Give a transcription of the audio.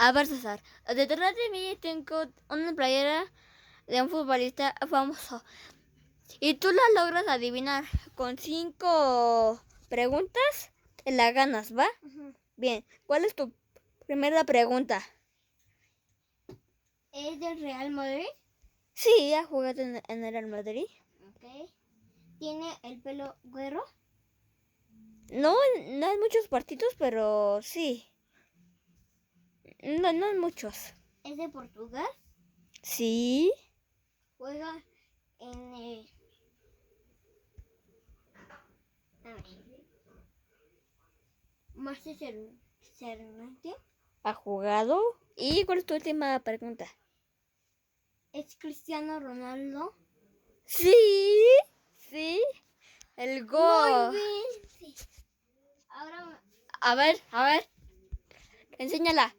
A ver, César, detrás de mí tengo una playera de un futbolista famoso. Y tú la logras adivinar con 5 preguntas, te la ganas, ¿va? Bien, ¿cuál es tu primera pregunta? ¿Es del Real Madrid? Sí, ¿has jugado en el Real Madrid? Ok. ¿Tiene el pelo güero? No, no en muchos partidos, pero sí. No, no en muchos. ¿Es de Portugal? Sí. ¿Juega en a ver, Manchester United? ¿Ha jugado? ¿Y cuál es tu última pregunta? ¿Es Cristiano Ronaldo? Sí, sí. El gol. Muy bien. Sí. Ahora A ver, enséñala.